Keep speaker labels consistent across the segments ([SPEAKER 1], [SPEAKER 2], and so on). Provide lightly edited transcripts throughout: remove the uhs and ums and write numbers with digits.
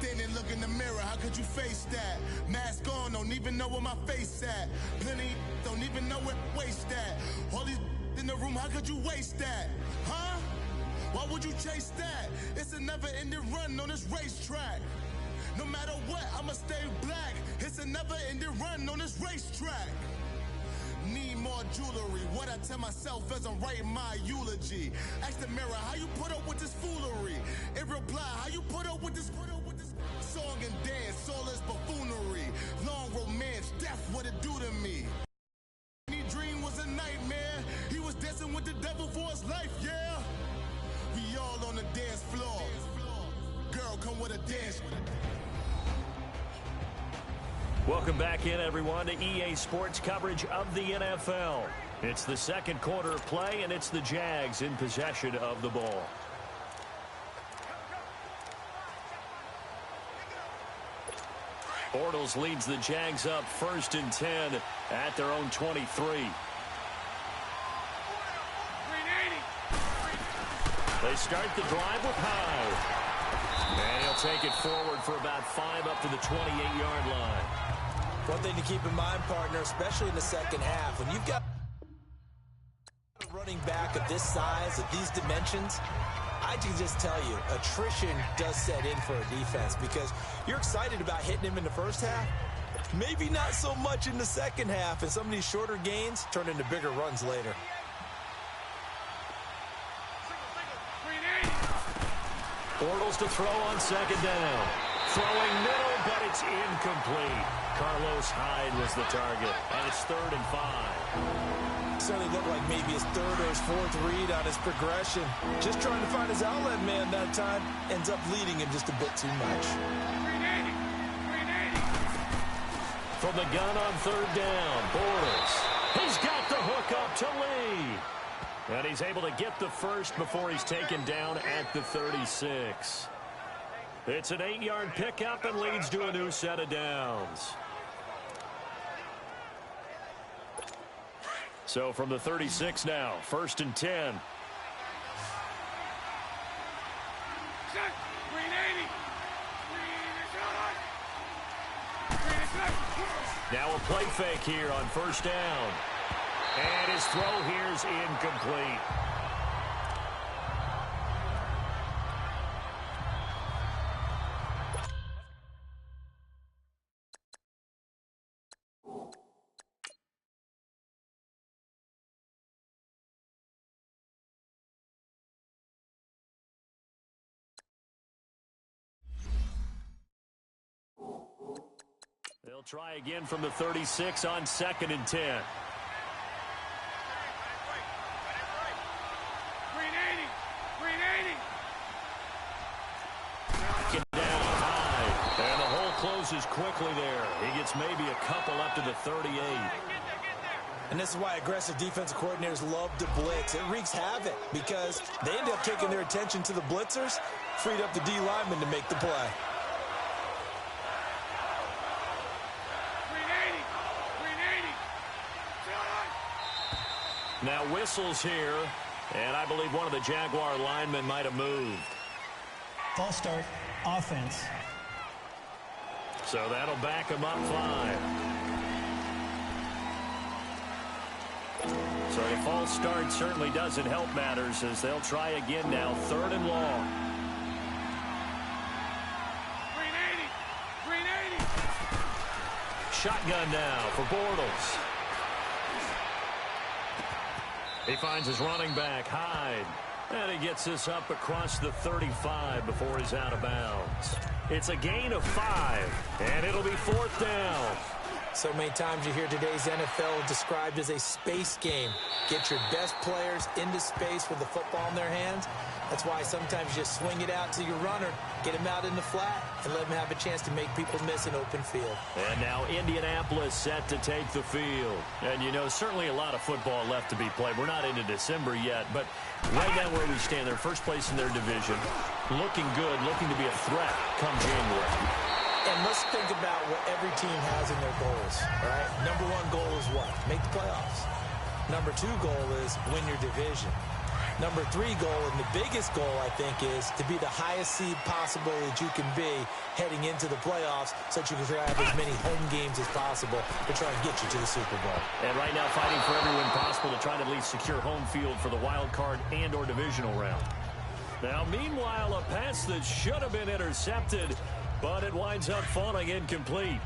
[SPEAKER 1] Standing, look in the mirror, how could you face that? Mask on, don't even know where my face at. Plenty don't even know where waste at. All these in the room, how could you waste that? Huh? Why would you chase that? It's a never-ending run on this racetrack. No matter what, I'ma stay black. It's a never-ending run on this racetrack. Need more jewelry. What I tell myself as I'm writing my eulogy. Ask the mirror, how you put up with this foolery? In reply, how you put up with this song and dance, soulless buffoonery. Long romance, death, what it do to me. Any dream was a nightmare. He was dancing with the devil for his life, yeah. We all on the dance floor. Girl, come with a dance.
[SPEAKER 2] Welcome back in, everyone, to EA Sports coverage of the NFL. It's the second quarter of play, and it's the Jags in possession of the ball. Bortles leads the Jags up 1st and 10 at their own 23. They start the drive with Hyde. And he'll take it forward for about 5 up to the 28-yard line.
[SPEAKER 3] One thing to keep in mind, partner, especially in the second half, when you've got a running back of this size, of these dimensions, I can just tell you, attrition does set in for a defense because you're excited about hitting him in the first half. Maybe not so much in the second half, and some of these shorter gains turn into bigger runs later.
[SPEAKER 2] Bortles to throw on 2nd down. Throwing middle, but it's incomplete. Carlos Hyde was the target, and it's 3rd and 5.
[SPEAKER 3] Certainly looked like maybe his 3rd or his 4th read on his progression. Just trying to find his outlet man that time. Ends up leading him just a bit too much.
[SPEAKER 2] From the gun on 3rd down, Bortles. He's got the hook up to Lee. And he's able to get the first before he's taken down at the 36. It's an 8-yard pickup and leads to a new set of downs. So from the 36 now, 1st and 10. Now a play fake here on 1st down. And his throw here is incomplete. They'll try again from the 36 on 2nd and 10. Closes quickly there. He gets maybe a couple up to the 38.
[SPEAKER 3] And this is why aggressive defensive coordinators love to blitz. It wreaks havoc because they end up taking their attention to the blitzers, freed up the D lineman to make the play.
[SPEAKER 2] Now whistles here, and I believe one of the Jaguar linemen might have moved.
[SPEAKER 4] False start, offense.
[SPEAKER 2] So that'll back him up 5. So the false start certainly doesn't help matters as they'll try again now, 3rd and long.
[SPEAKER 5] 380.
[SPEAKER 2] Shotgun now for Bortles. He finds his running back, Hyde. And he gets this up across the 35 before he's out of bounds. It's a gain of 5, and it'll be 4th down.
[SPEAKER 3] So many times you hear today's NFL described as a space game. Get your best players into space with the football in their hands. That's why sometimes you just swing it out to your runner, get him out in the flat, and let him have a chance to make people miss an open field.
[SPEAKER 2] And now Indianapolis set to take the field. And, you know, certainly a lot of football left to be played. We're not into December yet, but right now where we stand, they're first place in their division. Looking good, looking to be a threat come January.
[SPEAKER 3] And let's think about what every team has in their goals, all right? Number 1 goal is what? Make the playoffs. Number 2 goal is win your division. Number 3 goal, and the biggest goal, I think, is to be the highest seed possible that you can be heading into the playoffs so that you can have as many home games as possible to try and get you to the Super Bowl.
[SPEAKER 2] And right now fighting for every win possible to try to at least secure home field for the wild card and or divisional round. Now, meanwhile, a pass that should have been intercepted, but it winds up falling incomplete.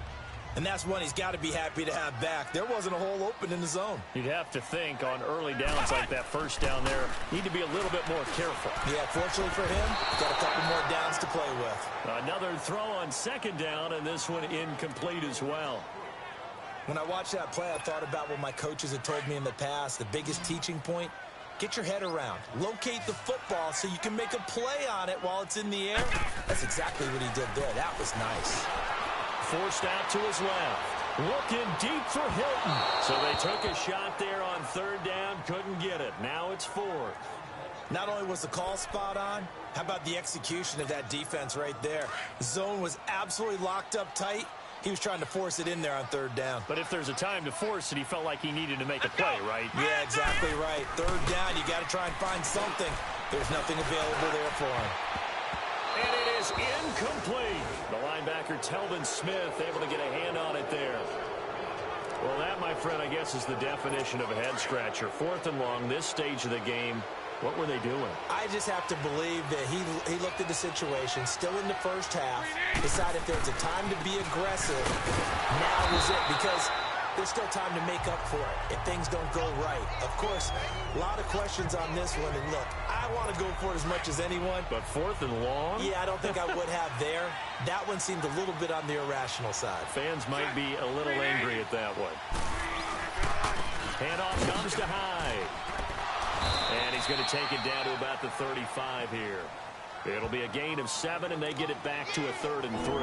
[SPEAKER 3] And that's one he's got to be happy to have back. There wasn't a hole open in the zone.
[SPEAKER 2] You'd have to think on early downs like that first down there, need to be a little bit more careful.
[SPEAKER 3] Yeah, fortunately for him, got a couple more downs to play with.
[SPEAKER 2] Another throw on second down, and this one incomplete as well.
[SPEAKER 3] When I watched that play, I thought about what my coaches had told me in the past. The biggest teaching point, get your head around. Locate the football so you can make a play on it while it's in the air. That's exactly what he did there. That was nice.
[SPEAKER 2] Forced out to his left. Looking deep for Hilton. So they took a shot there on third down. Couldn't get it. Now it's fourth.
[SPEAKER 3] Not only was the call spot on, how about the execution of that defense right there? The zone was absolutely locked up tight. He was trying to force it in there on third down.
[SPEAKER 2] But if there's a time to force it, he felt like he needed to make a play, right?
[SPEAKER 3] Yeah, exactly right. Third down, you got to try and find something. There's nothing available there for him.
[SPEAKER 2] And it is incomplete. The linebacker, Telvin Smith, able to get a hand on it there. Well, that, my friend, I guess is the definition of a head-scratcher. Fourth and long, this stage of the game. What were they doing?
[SPEAKER 3] I just have to believe that he looked at the situation, still in the first half, decided if there's a time to be aggressive, now was it, because there's still time to make up for it if things don't go right. Of course, a lot of questions on this one, and look, I want to go for it as much as anyone.
[SPEAKER 2] But fourth and long?
[SPEAKER 3] Yeah, I don't think I would have there. That one seemed a little bit on the irrational side.
[SPEAKER 2] Fans might be a little angry at that one. Handoff comes to Hyde. And he's going to take it down to about the 35 here. It'll be a gain of 7, and they get it back to a 3rd and 3.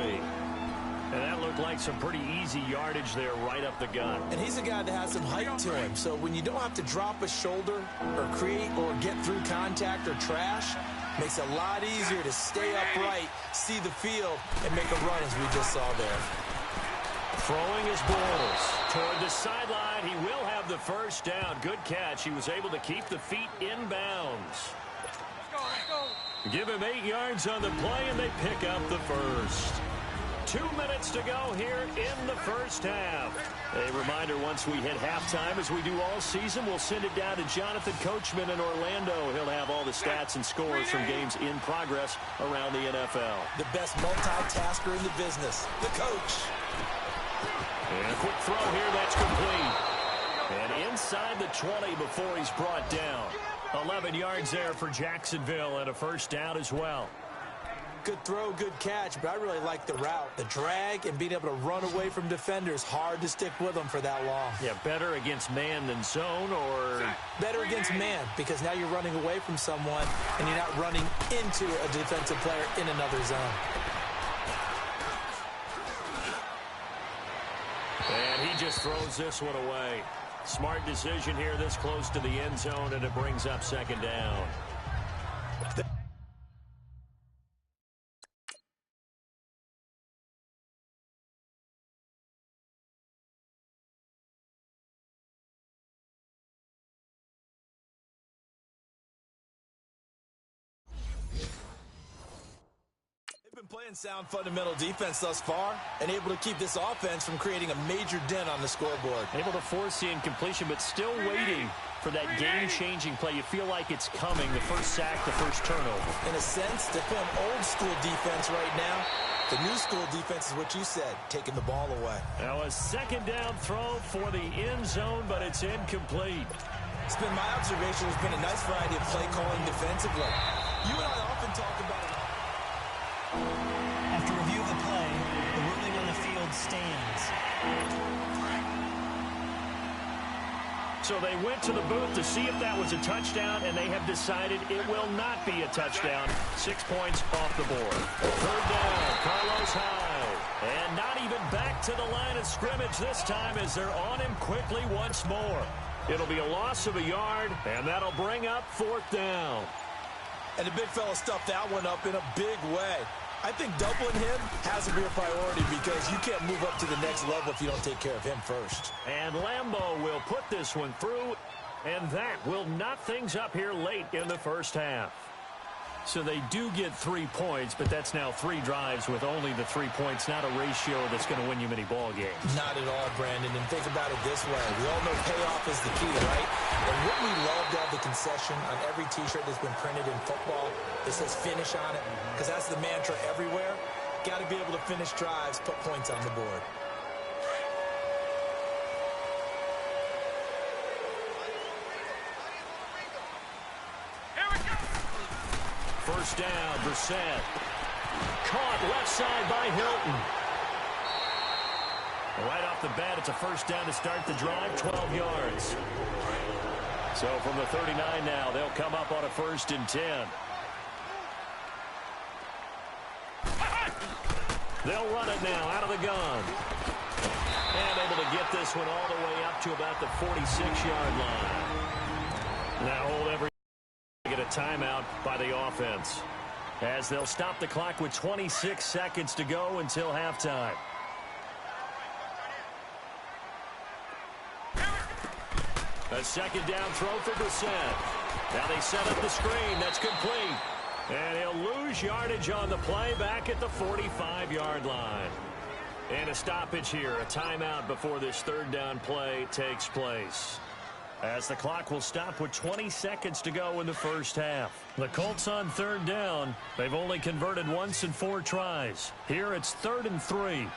[SPEAKER 2] And that looked like some pretty easy yardage there right up the gut.
[SPEAKER 3] And he's a guy that has some height to him. So when you don't have to drop a shoulder or create or get through contact or trash, makes it a lot easier to stay upright, see the field, and make a run as we just saw there.
[SPEAKER 2] Throwing his balls toward the sideline. He will have the first down. Good catch. He was able to keep the feet in bounds.
[SPEAKER 5] Let's go.
[SPEAKER 2] Give him 8 yards on the play, and they pick up the first. 2 minutes to go here in the first half. A reminder, once we hit halftime, as we do all season, we'll send it down to Jonathan Coachman in Orlando. He'll have all the stats and scores from games in progress around the NFL.
[SPEAKER 3] The best multitasker in the business, the coach.
[SPEAKER 2] And a quick throw here, that's complete. And inside the 20 before he's brought down. 11 yards there for Jacksonville and a first down as well.
[SPEAKER 3] Good throw, good catch, but I really like the route. The drag and being able to run away from defenders, hard to stick with them for that long.
[SPEAKER 2] Yeah, better against man than zone, or?
[SPEAKER 3] Better against man, because now you're running away from someone and you're not running into a defensive player in another zone.
[SPEAKER 2] And he just throws this one away. Smart decision here this close to the end zone, and it brings up second down.
[SPEAKER 3] Playing sound fundamental defense thus far and able to keep this offense from creating a major dent on the scoreboard.
[SPEAKER 2] Able to force the incompletion, but still waiting for that game-changing play. You feel like it's coming, the first sack, the first turnover.
[SPEAKER 3] In a sense, they're playing old-school defense right now. The new school defense is what you said, taking the ball away.
[SPEAKER 2] Now a second down throw for the end zone, but it's incomplete.
[SPEAKER 3] It's been my observation. There's been a nice variety of play calling defensively. You and I often talk about it.
[SPEAKER 4] After review of the play, the ruling on the field stands.
[SPEAKER 2] So they went to the booth to see if that was a touchdown, and they have decided it will not be a touchdown. 6 points off the board. Third down, Carlos Hyde. And not even back to the line of scrimmage this time as they're on him quickly once more. It'll be a loss of a yard, and that'll bring up fourth down.
[SPEAKER 3] And the big fella stuffed that one up in a big way. I think doubling him has to be a priority because you can't move up to the next level if you don't take care of him first.
[SPEAKER 2] And Lambeau will put this one through, And that will knot things up here late in the first half. So they do get 3 points, but that's now 3 drives with only the 3 points, not a ratio that's going to win you many ball games.
[SPEAKER 3] Not at all, Brandon. And think about it this way. We all know payoff is the key, right? And wouldn't we love to have the concession on every T-shirt that's been printed in football that says finish on it? Because that's the mantra everywhere. Got to be able to finish drives, put points on the board.
[SPEAKER 2] First down, Brissett. Caught left side by Hilton. Right off the bat, it's a first down to start the drive, 12 yards. So from the 39 now, they'll come up on a 1st and 10. They'll run it now out of the gun. And able to get this one all the way up to about the 46-yard line. Now hold every get a timeout by the offense, as they'll stop the clock with 26 seconds to go until halftime. A second down throw for Brissett. Now they set up the screen. That's complete. And he'll lose yardage on the play back at the 45-yard line. And a stoppage here, a timeout before this 3rd down play takes place, as the clock will stop with 20 seconds to go in the first half. The Colts on 3rd down. They've only converted once in 4 tries. Here it's 3rd and 3.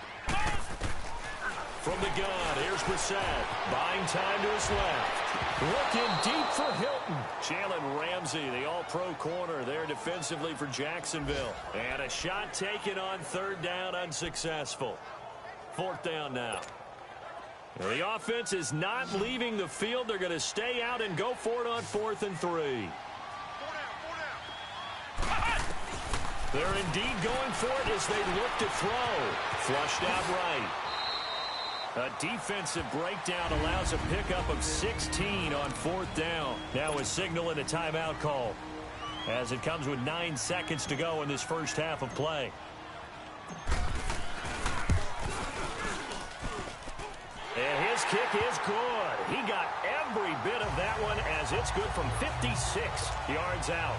[SPEAKER 2] From the gun, here's Brissett. Buying time to his left. Looking deep for Hilton. Jalen Ramsey, the all-pro corner there defensively for Jacksonville. And a shot taken on 3rd down, unsuccessful. 4th down now. The offense is not leaving the field. They're going to stay out and go for it on 4th and 3. They're indeed going for it as they look to throw. Flushed out right. A defensive breakdown allows a pickup of 16 on 4th down. Now a signal and a timeout call, as it comes with 9 seconds to go in this first half of play. And his kick is good. He got every bit of that one, as it's good from 56 yards out.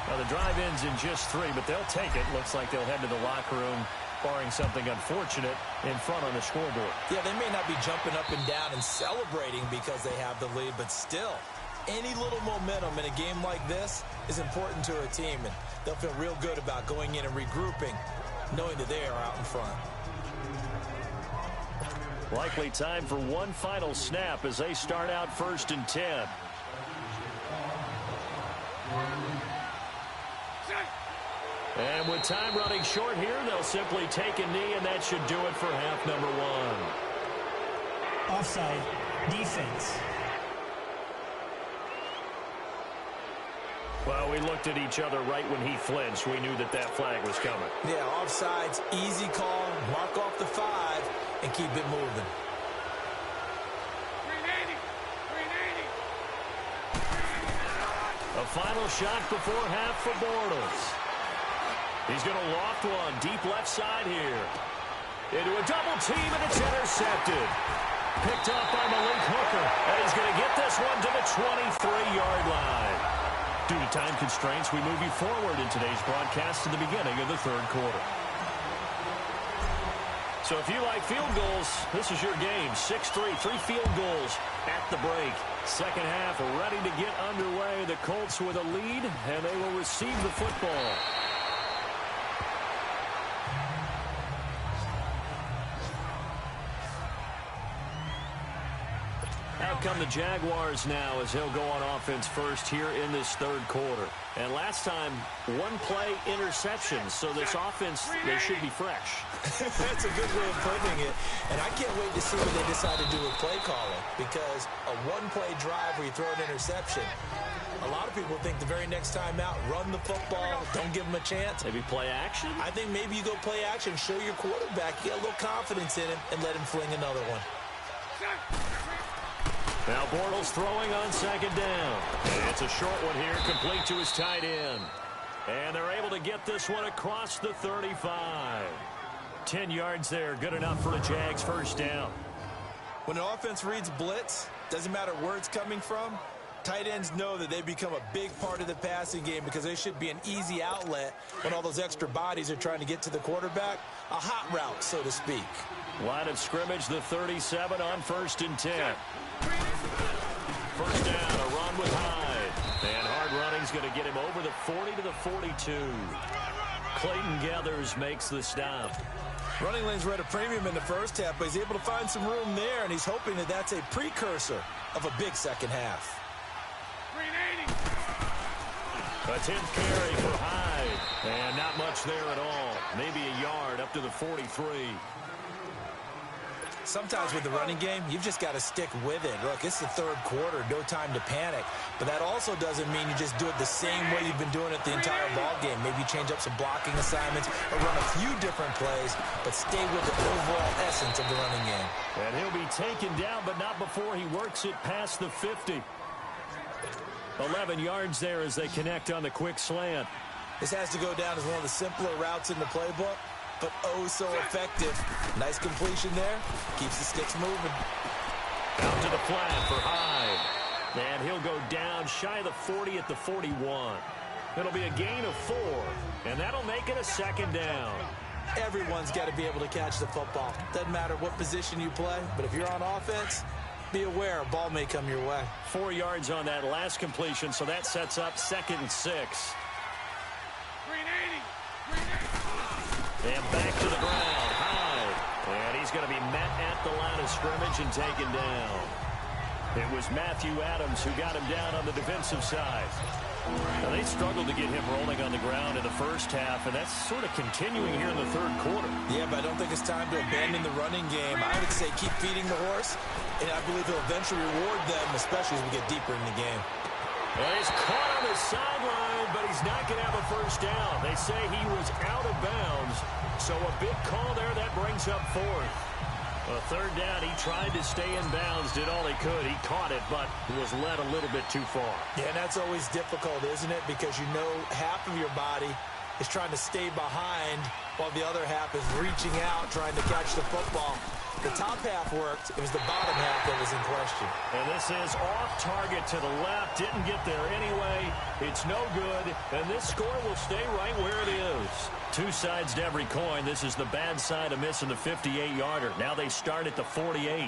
[SPEAKER 2] Now the drive ends in just 3, but they'll take it. Looks like they'll head to the locker room, barring something unfortunate in front on the scoreboard. Yeah, they may not be jumping up and down and celebrating because they have the lead, but still, any little momentum in a game like this is important to a team, and they'll feel real good about going in and regrouping, knowing that they are out in front. Likely time for one final snap as they start out 1st and 10. And with time running short here, they'll simply take a knee, and that should do it for half number 1.
[SPEAKER 4] Offside, defense.
[SPEAKER 2] Well, we looked at each other right when he flinched. We knew that that flag was coming. Yeah, offsides, easy call, mark off the 5, and keep it moving.
[SPEAKER 5] 380.
[SPEAKER 2] A final shot before half for Bortles. He's going to loft one deep left side here. Into a double team, and it's intercepted. Picked up by Malik Hooker, and he's going to get this one to the 23-yard line. Due to time constraints, we move you forward in today's broadcast to the beginning of the 3rd quarter. So if you like field goals, this is your game. 6-3, 3 field goals at the break. Second half ready to get underway. The Colts with a lead, and they will receive the football. Out come the Jaguars now as he'll go on offense first here in this 3rd quarter. And last time, 1 play interception. So this offense, they should be fresh. That's a good way of putting it. And I can't wait to see what they decide to do with play calling. Because a 1-play drive where you throw an interception, a lot of people think the very next time out, run the football, don't give them a chance. Maybe play action? I think maybe you go play action, show your quarterback, get a little confidence in him, and let him fling another one. Now Bortles throwing on 2nd down. It's a short one here, complete to his tight end. And they're able to get this one across the 35. 10 yards there, good enough for a Jags first down.
[SPEAKER 3] When an offense reads blitz, doesn't matter where it's coming from, tight ends know that they become a big part of the passing game because they should be an easy outlet when all those extra bodies are trying to get to the quarterback. A hot route, so to speak.
[SPEAKER 2] Line of scrimmage, the 37 on 1st and 10. First down, a run with Hyde. And hard running's going to get him over the 40 to the 42. Clayton Gathers makes the stop.
[SPEAKER 3] Running lanes were at a premium in the first half, but he's able to find some room there, and he's hoping that that's a precursor of a big second half.
[SPEAKER 2] 380. A 10th carry for Hyde. And not much there at all. Maybe a yard up to the 43.
[SPEAKER 3] Sometimes with the running game, you've just got to stick with it. Look, it's the third quarter, no time to panic. But that also doesn't mean you just do it the same way you've been doing it the entire ball game. Maybe change up some blocking assignments or run a few different plays, but stay with the overall essence of the running game.
[SPEAKER 2] And he'll be taken down, but not before he works it past the 50. 11 yards there as they connect on the quick slant.
[SPEAKER 3] This has to go down as one of the simpler routes in the playbook, but oh so effective. Nice completion there. Keeps the sticks moving.
[SPEAKER 2] Out to the flat for Hyde. And he'll go down shy of the 40 at the 41. It'll be a gain of 4, and that'll make it a second down.
[SPEAKER 3] Everyone's got to be able to catch the football. Doesn't matter what position you play, but if you're on offense, be aware a ball may come your way.
[SPEAKER 2] 4 yards on that last completion, so that sets up 2nd and 6. And back to the ground. Hyde. And he's going to be met at the line of scrimmage and taken down. It was Matthew Adams who got him down on the defensive side. Now, they struggled to get him rolling on the ground in the first half, and that's sort of continuing here in the third quarter.
[SPEAKER 3] Yeah, but I don't think it's time to abandon the running game. I would say keep feeding the horse, and I believe he'll eventually reward them, especially as we get deeper in the game.
[SPEAKER 2] Well, he's caught on the sideline, but he's not going to have a first down. They say he was out of bounds, so a big call there. That brings up 4th. A 3rd down, he tried to stay in bounds, did all he could. He caught it, but was led a little bit too far.
[SPEAKER 3] Yeah, and that's always difficult, isn't it? Because you know half of your body is trying to stay behind while the other half is reaching out, trying to catch the football. The top half worked. It was the bottom half that was in question.
[SPEAKER 2] And this is off target to the left. Didn't get there anyway. It's no good. And this score will stay right where it is. Two sides to every coin. This is the bad side of missing the 58-yarder. Now they start at the 48.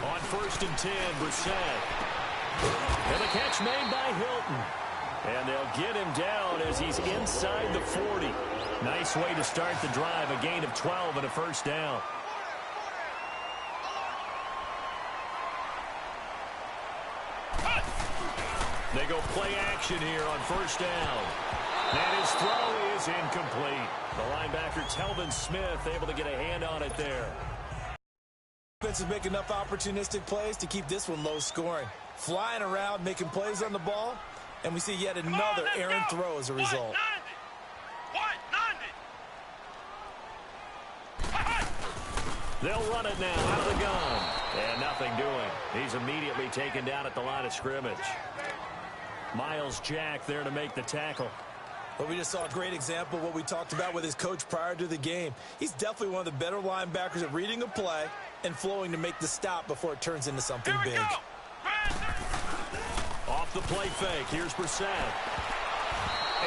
[SPEAKER 2] On 1st and 10, Brissett. And the catch made by Hilton. And they'll get him down as he's inside the 40. Nice way to start the drive. A gain of 12 and a first down. They go play action here on 1st down. And his throw is incomplete. The linebacker, Telvin Smith, able to get a hand on it there.
[SPEAKER 3] Defense is making enough opportunistic plays to keep this one low scoring. Flying around, making plays on the ball, and we see yet another errant throw as a result.
[SPEAKER 2] They'll run it now out of the gun. And nothing doing. He's immediately taken down at the line of scrimmage. Miles Jack there to make the tackle.
[SPEAKER 3] Well, we just saw a great example of what we talked about with his coach prior to the game. He's definitely one of the better linebackers at reading a play and flowing to make the stop before it turns into something big.
[SPEAKER 2] Off the play fake. Here's Brissett.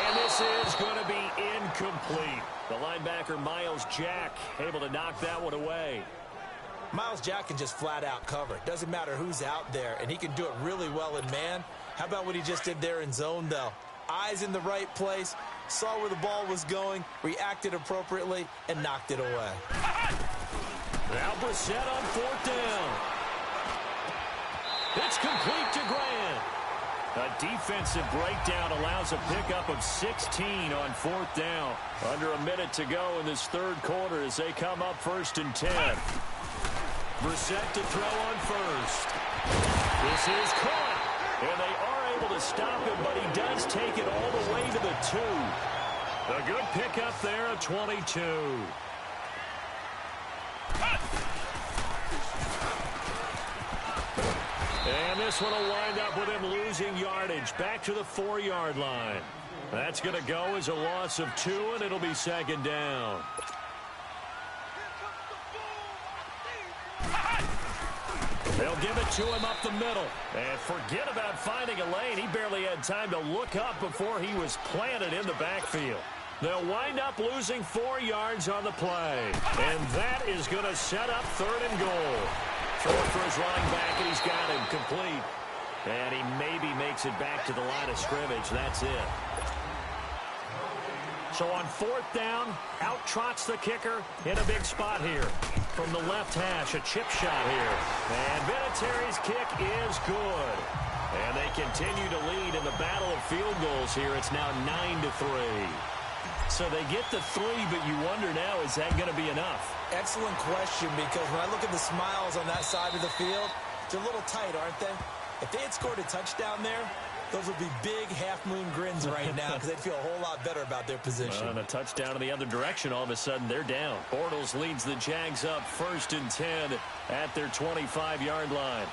[SPEAKER 2] And this is going to be incomplete. The linebacker, Miles Jack, able to knock that one away.
[SPEAKER 3] Miles Jack can just flat out cover. Doesn't matter who's out there, and he can do it really well in man. How about what he just did there in zone, though? Eyes in the right place, saw where the ball was going, reacted appropriately, and knocked it away.
[SPEAKER 2] Now Brissett on 4th down. It's complete to Grant. A defensive breakdown allows a pickup of 16 on 4th down. Under a minute to go in this third quarter as they come up 1st and 10. Brissett to throw on 1st. This is caught. And they are able to stop him, but he does take it all the way to the 2. A good pickup there at 22. And this one will wind up with him losing yardage back to the 4-yard line. That's going to go as a loss of 2, and it'll be 2nd down. give it to him up the middle. And forget about finding a lane. He barely had time to look up before he was planted in the backfield. They'll wind up losing 4 yards on the play. And that is going to set up 3rd and goal. Throw for his running back, and he's got him complete. And he maybe makes it back to the line of scrimmage. That's it. So on 4th down, out trots the kicker in a big spot here. From the left hash, a chip shot here. And Vinatieri's kick is good. And they continue to lead in the battle of field goals here. It's now 9-3. So they get the 3, but you wonder now, is that going to be enough?
[SPEAKER 3] Excellent question, because when I look at the smiles on that side of the field, they're a little tight, aren't they? If they had scored a touchdown there, those would be big half-moon grins right now because they'd feel a whole lot better about their position.
[SPEAKER 2] And a touchdown in the other direction, all of a sudden they're down. Bortles leads the Jags up 1st and 10 at their 25-yard line.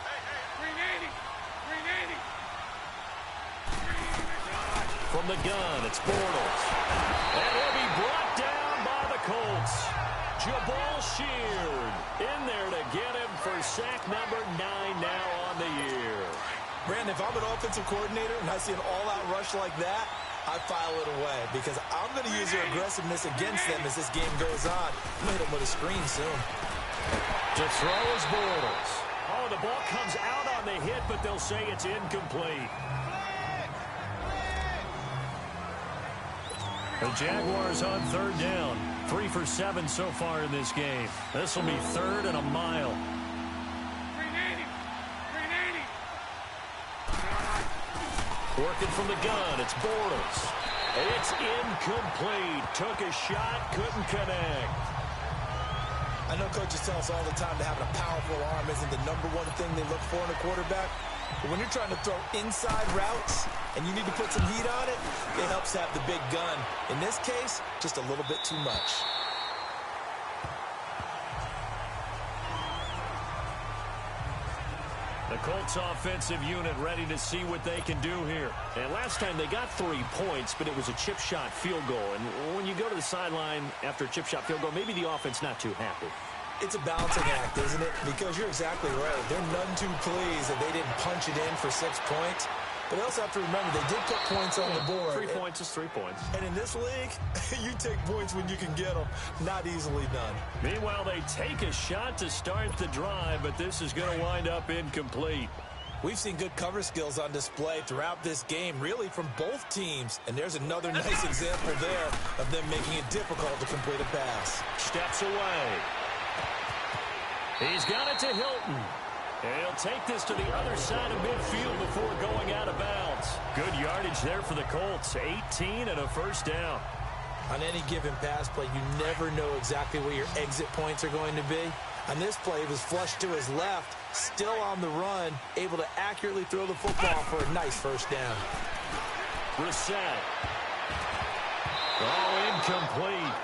[SPEAKER 2] From the gun, it's Bortles. And he'll be brought down by the Colts. Jabal Sheard in there to get him for sack number 9 now on the year.
[SPEAKER 3] Brandon, if I'm an offensive coordinator and I see an all-out rush like that, I file it away because I'm going to use their aggressiveness against them as this game goes on. I'm going to hit them with a screen soon.
[SPEAKER 2] To throw is Bortles. Oh, the ball comes out on the hit, but they'll say it's incomplete. The Jaguars on 3rd down. 3 for 7 so far in this game. This will be 3rd and a mile. Working from the gun, it's Bortles. It's incomplete. Took a shot, couldn't connect.
[SPEAKER 3] I know coaches tell us all the time that having a powerful arm isn't the #1 thing they look for in a quarterback. But when you're trying to throw inside routes and you need to put some heat on it, it helps have the big gun. In this case, just a little bit too much.
[SPEAKER 2] The Colts offensive unit ready to see what they can do here. And last time they got 3 points, but it was a chip shot field goal. And when you go to the sideline after a chip shot field goal, maybe the offense not too happy.
[SPEAKER 3] It's a balancing act, isn't it? Because you're exactly right. They're none too pleased that they didn't punch it in for 6 points. But they also have to remember they did put points on the board.
[SPEAKER 2] 3 points is 3 points.
[SPEAKER 3] And in this league, you take points when you can get them. Not easily done.
[SPEAKER 2] Meanwhile, they take a shot to start the drive, but this is going to wind up incomplete.
[SPEAKER 3] We've seen good cover skills on display throughout this game, really from both teams. And there's another nice example there of them making it difficult to complete a pass.
[SPEAKER 2] Steps away. He's got it to Hilton. And he'll take this to the other side of midfield before going out of bounds. Good yardage there for the Colts. 18 and a 1st down.
[SPEAKER 3] On any given pass play, you never know exactly where your exit points are going to be. On this play, he was flushed to his left, still on the run, able to accurately throw the football for a nice 1st down.
[SPEAKER 2] Brissett. Oh, incomplete.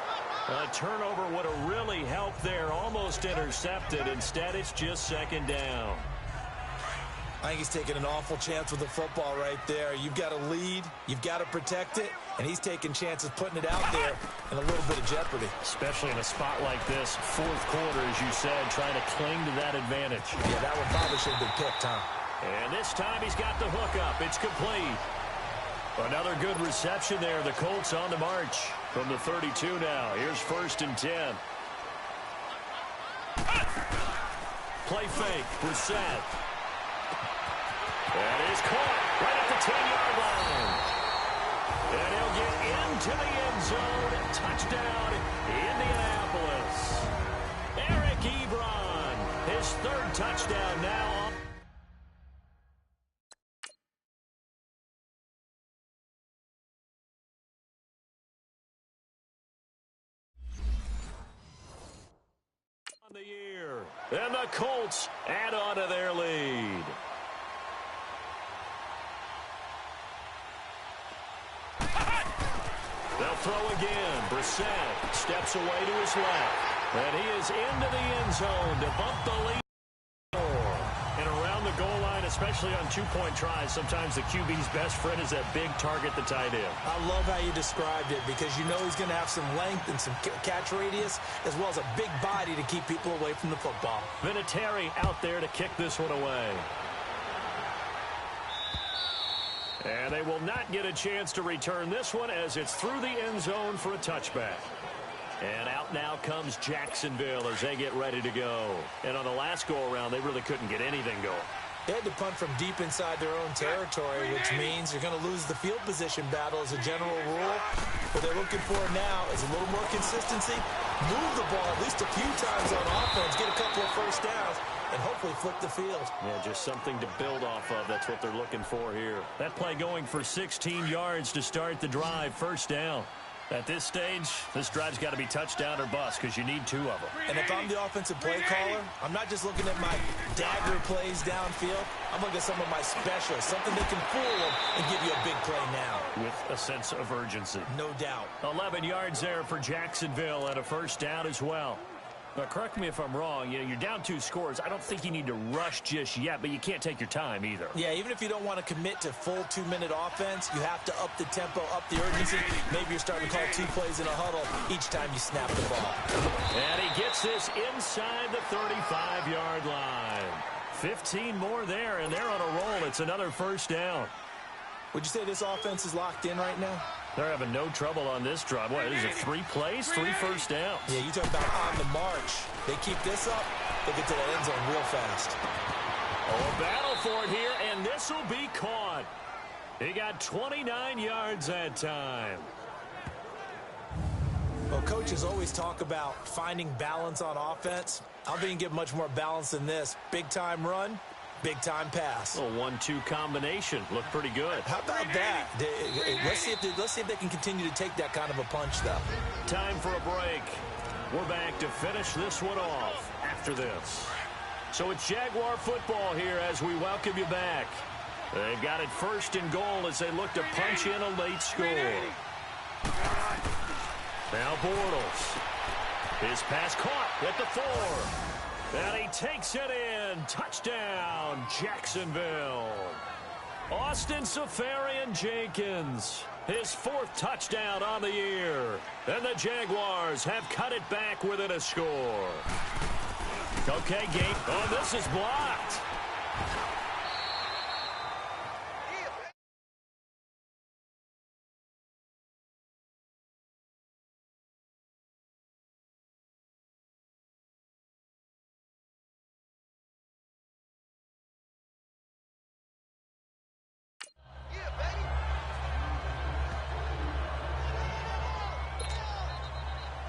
[SPEAKER 2] A turnover would have really helped there. Almost intercepted. Instead, it's just 2nd down.
[SPEAKER 3] I think he's taking an awful chance with the football right there. You've got to lead. You've got to protect it. And he's taking chances putting it out there in a little bit of jeopardy.
[SPEAKER 2] Especially in a spot like this, 4th quarter, as you said, trying to cling to that advantage.
[SPEAKER 3] Yeah, that one probably should have been picked, huh?
[SPEAKER 2] And this time he's got the hook up. It's complete. Another good reception there. The Colts on the march from the 32 now. Here's 1st and 10. Play fake. Brissett. That is caught right at the 10-yard line. And he'll get into the end zone. Touchdown, Indianapolis. Eric Ebron, his 3rd touchdown now. The year. And the Colts add on to their lead. They'll throw again. Brissett steps away to his left. And he is into the end zone to bump the lead. And around the goal line especially on two-point tries, sometimes the QB's best friend is that big target, the tight end.
[SPEAKER 3] I love how you described it because you know he's going to have some length and some catch radius as well as a big body to keep people away from the football.
[SPEAKER 2] Vinatieri out there to kick this one away. And they will not get a chance to return this one as it's through the end zone for a touchback. And out now comes Jacksonville as they get ready to go. And on the last go-around, they really couldn't get anything going.
[SPEAKER 3] They had to punt from deep inside their own territory, which means you're going to lose the field position battle as a general rule. What they're looking for now is a little more consistency, move the ball at least a few times on offense, get a couple of first downs, and hopefully flip the field.
[SPEAKER 2] Yeah, just something to build off of. That's what they're looking for here. That play going for 16 yards to start the drive, first down. At this stage, this drive's got to be touchdown or bust because you need two of them.
[SPEAKER 3] And if I'm the offensive play caller, I'm not just looking at my dagger plays downfield. I'm looking at some of my specials, something that can fool them and give you a big play now.
[SPEAKER 2] With a sense of urgency.
[SPEAKER 3] No doubt.
[SPEAKER 2] 11 yards there for Jacksonville and a first down as well. Now, correct me if I'm wrong. You know, you're down 2 scores. I don't think you need to rush just yet, but you can't take your time either.
[SPEAKER 3] Yeah, even if you don't want to commit to full 2-minute offense, you have to up the tempo, up the urgency. Maybe you're starting to call 2 plays in a huddle each time you snap the ball.
[SPEAKER 2] And he gets this inside the 35-yard line. 15 more there, and they're on a roll. It's another first down.
[SPEAKER 3] Would you say this offense is locked in right now?
[SPEAKER 2] They're having no trouble on this drive. What, is it 3 plays, 3 first downs?
[SPEAKER 3] Yeah, you talk about on the march. They keep this up, they get to that end zone real fast.
[SPEAKER 2] Oh, a battle for it here, and this will be caught. He got 29 yards that time.
[SPEAKER 3] Well, coaches always talk about finding balance on offense. I don't think you can get much more balance than this. Big-time run, big-time pass.
[SPEAKER 2] A 1-2 combination. Looked pretty good.
[SPEAKER 3] How about that? Let's see if they can continue to take that kind of a punch, though.
[SPEAKER 2] Time for a break. We're back to finish this one off after this. So it's Jaguar football here as we welcome you back. They've got it first and goal as they look to punch in a late score. Now Bortles. His pass caught at the 4. And he takes it in. Touchdown, Jacksonville. Austin Seferian-Jenkins, his 4th touchdown on the year. And the Jaguars have cut it back within a score. Okay, Gabe. Oh, this is blocked.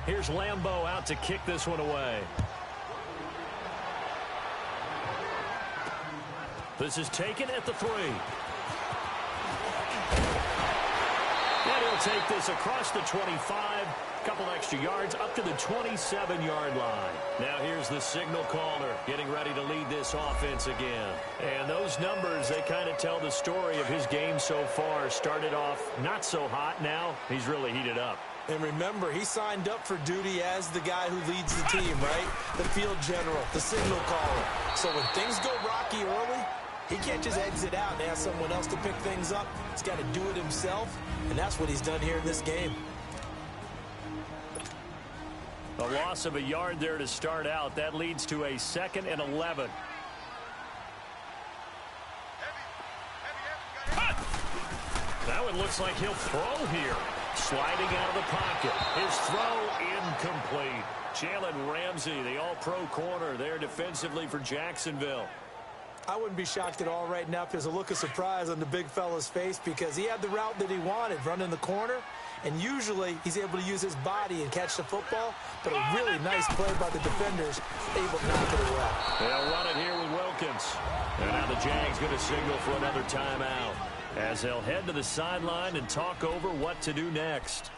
[SPEAKER 2] Here's Lambeau out to kick this one away. This is taken at the 3. And he'll take this across the 25. Couple extra yards up to the 27-yard line. Now here's the signal caller getting ready to lead this offense again. And those numbers, they kind of tell the story of his game so far. Started off not so hot. Now he's really heated up.
[SPEAKER 3] And remember, he signed up for duty as the guy who leads the team, right? The field general, the signal caller. So when things go rocky early, he can't just exit out and ask someone else to pick things up. He's got to do it himself, and that's what he's done here in this game.
[SPEAKER 2] A loss of a yard there to start out. That leads to a 2nd and 11. That one looks like he'll throw here. Sliding out of the pocket. His throw incomplete. Jalen Ramsey, the all-pro corner there defensively for Jacksonville.
[SPEAKER 3] I wouldn't be shocked at all right now if there's a look of surprise on the big fella's face because he had the route that he wanted, running the corner, and usually he's able to use his body and catch the football, but a really nice play by the defenders, able to knock it away.
[SPEAKER 2] They'll run it here with Wilkins. And now the Jags going to signal for another timeout as they'll head to the sideline and talk over what to do next.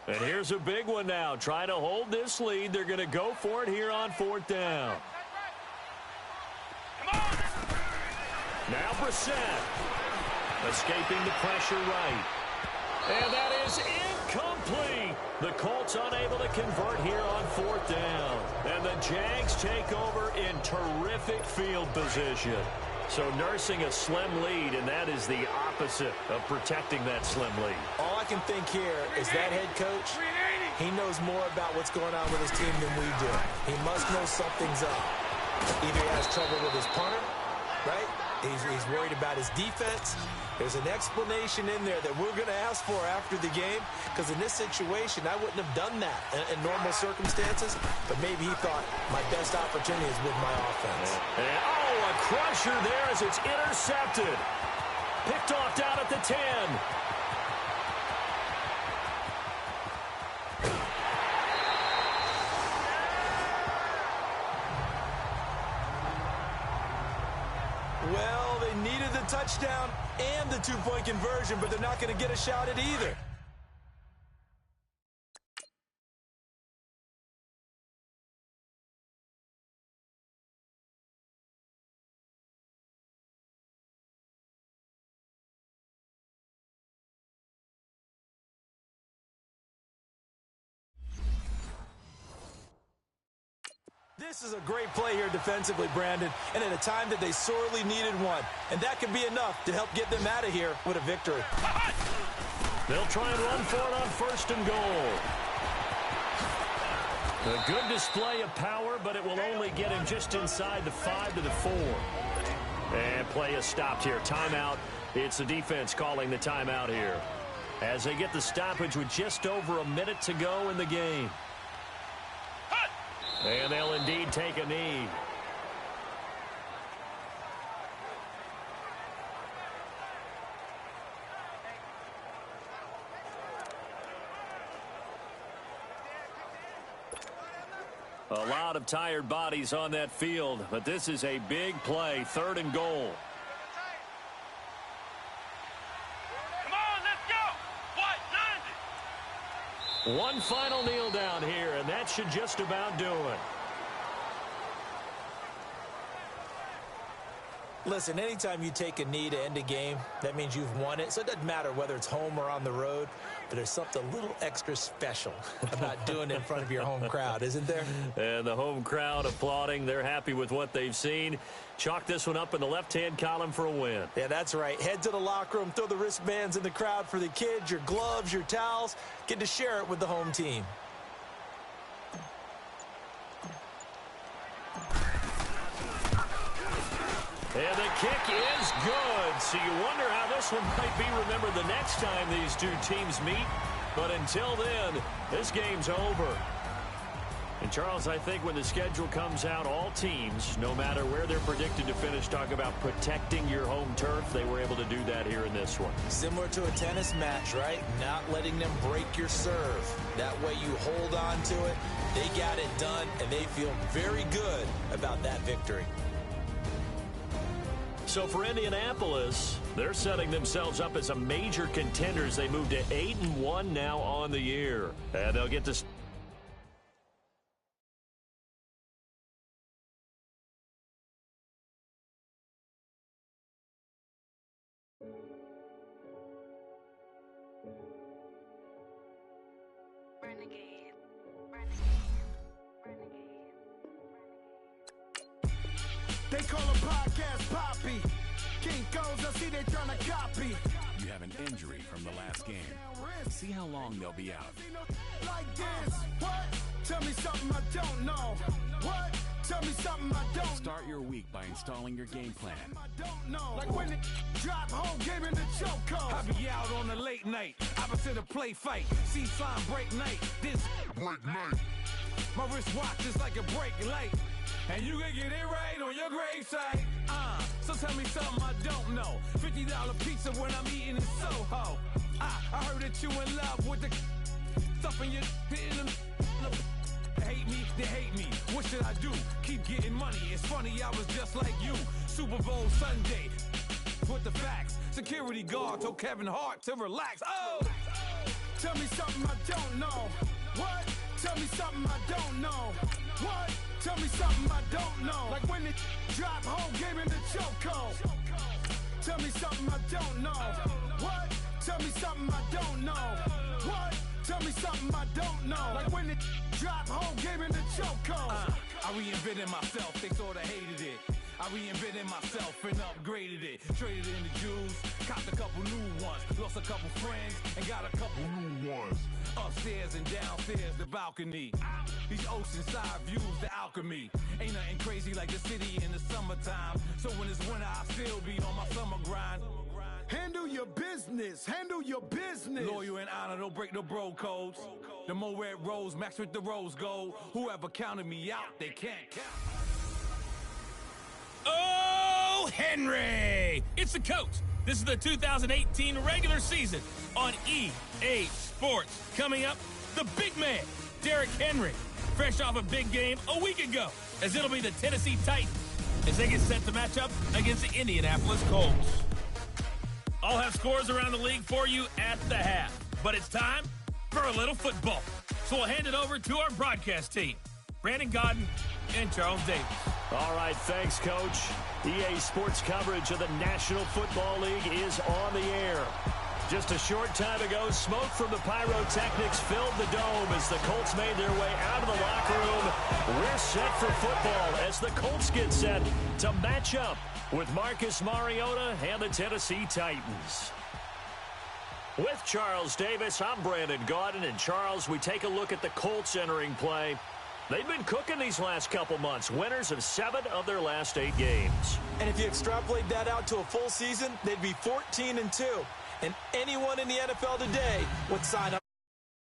[SPEAKER 2] And here's a big one now. Trying to hold this lead. They're going to go for it here on 4th down. Now Brissett. Escaping the pressure right. And that is incomplete. incomplete. The Colts unable to convert here on 4th down. And the Jags take over in terrific field position. So nursing a slim lead, and that is the opposite of protecting that slim lead.
[SPEAKER 3] All I can think here is that head coach, he knows more about what's going on with his team than we do. He must know something's up. Either he has trouble with his punter, right? He's worried about his defense. There's an explanation in there that we're going to ask for after the game, because in this situation, I wouldn't have done that in normal circumstances, but maybe he thought my best opportunity is with my offense.
[SPEAKER 2] And, a crusher there as it's intercepted. Picked off down at the 10.
[SPEAKER 3] Well, they needed the touchdown and the two-point conversion, but they're not going to get a shot at either. This is a great play here defensively, Brandon, and at a time that they sorely needed one. And that could be enough to help get them out of here with a victory.
[SPEAKER 2] They'll try and run for it on 1st and goal. A good display of power, but it will only get him just inside the 5 to the 4. And play is stopped here. Timeout. It's the defense calling the timeout here, as they get the stoppage with just over a minute to go in the game. And they'll indeed take a knee. A lot of tired bodies on that field, but this is a big play, 3rd and goal.
[SPEAKER 5] Come on, let's go.
[SPEAKER 2] One final kneel down here, and that should just about do it.
[SPEAKER 3] Listen, anytime you take a knee to end a game, that means you've won it. So it doesn't matter whether it's home or on the road, but there's something a little extra special about doing it in front of your home crowd, isn't there?
[SPEAKER 2] And the home crowd applauding. They're happy with what they've seen. Chalk this one up in the left-hand column for a win.
[SPEAKER 3] Yeah, that's right. Head to the locker room, throw the wristbands in the crowd for the kids, your gloves, your towels. Get to share it with the home team.
[SPEAKER 2] And the kick is good. So you wonder how this one might be remembered the next time these two teams meet. But until then, this game's over. And, Charles, I think when the schedule comes out, all teams, no matter where they're predicted to finish, talk about protecting your home turf. They were able to do that here in this one.
[SPEAKER 3] Similar to a tennis match, right? Not letting them break your serve. That way you hold on to it. They got it done, and they feel very good about that victory.
[SPEAKER 2] So for Indianapolis, they're setting themselves up as a major contender as they move to 8-1 now on the year. And they'll get to...
[SPEAKER 1] They call a podcast Poppy. King goes, I see they trying to copy.
[SPEAKER 6] You have an injury from the last game. See how long they'll be out.
[SPEAKER 1] Like this. What? Tell me something I don't know. What? Tell me something I don't.
[SPEAKER 6] Start your week by installing your game plan.
[SPEAKER 1] I don't know. Like when it drop home, game in the choke code.
[SPEAKER 7] I be out on a late night, opposite a play fight. See sign break night, this break night. My wristwatch is like a break light. And you can get it right on your gravesite. So tell me something I don't know. $50 pizza when I'm eating in Soho. I heard that you in love with the stuff in your hate me, they hate me. What should I do? Keep getting money. It's funny, I was just like you. Super Bowl Sunday. With the facts. Security guard told Kevin Hart to relax. Oh!
[SPEAKER 1] Tell me something I don't know. What? Tell me something I don't know. What? Tell me something I don't know. Like when it drop home, game in the choke code. Tell me something I don't know. What? Tell me something I don't know. What?
[SPEAKER 7] tell me something I don't know. Like when it dropped, whole game in the chokehold. I reinvented myself, they sorta hated it. I reinvented myself and upgraded it. Traded in the Jews, copped a couple new ones. Lost a couple friends and got a couple new ones. Upstairs and downstairs, the balcony. These oceanside views, the alchemy. Ain't nothing crazy like the city in the summertime. So when it's winter, I still be on my summer grind. Handle your business, handle your business. Loyal and honor, don't break no bro codes. The more red rose, max with the rose gold. Whoever counted me out, they can't count.
[SPEAKER 8] Oh, Henry! It's the coach. This is the 2018 regular season on EA Sports. Coming up, the big man, Derrick Henry, fresh off a big game a week ago, as it'll be the Tennessee Titans as they get set to match up against the Indianapolis Colts. I'll have scores around the league for you at the half, but it's time for a little football. So we'll hand it over to our broadcast team, Brandon Godden and Charles Davis.
[SPEAKER 2] All right, thanks, Coach. EA Sports coverage of the National Football League is on the air. Just a short time ago, smoke from the pyrotechnics filled the dome as the Colts made their way out of the locker room. We're set for football as the Colts get set to match up with Marcus Mariota and the Tennessee Titans. With Charles Davis, I'm Brandon Gaudin. And Charles, we take a look at the Colts entering play. They've been cooking these last couple months, winners of 7 of their last 8 games.
[SPEAKER 3] And if you extrapolate that out to a full season, they'd be 14-2. And anyone in the NFL today would sign up.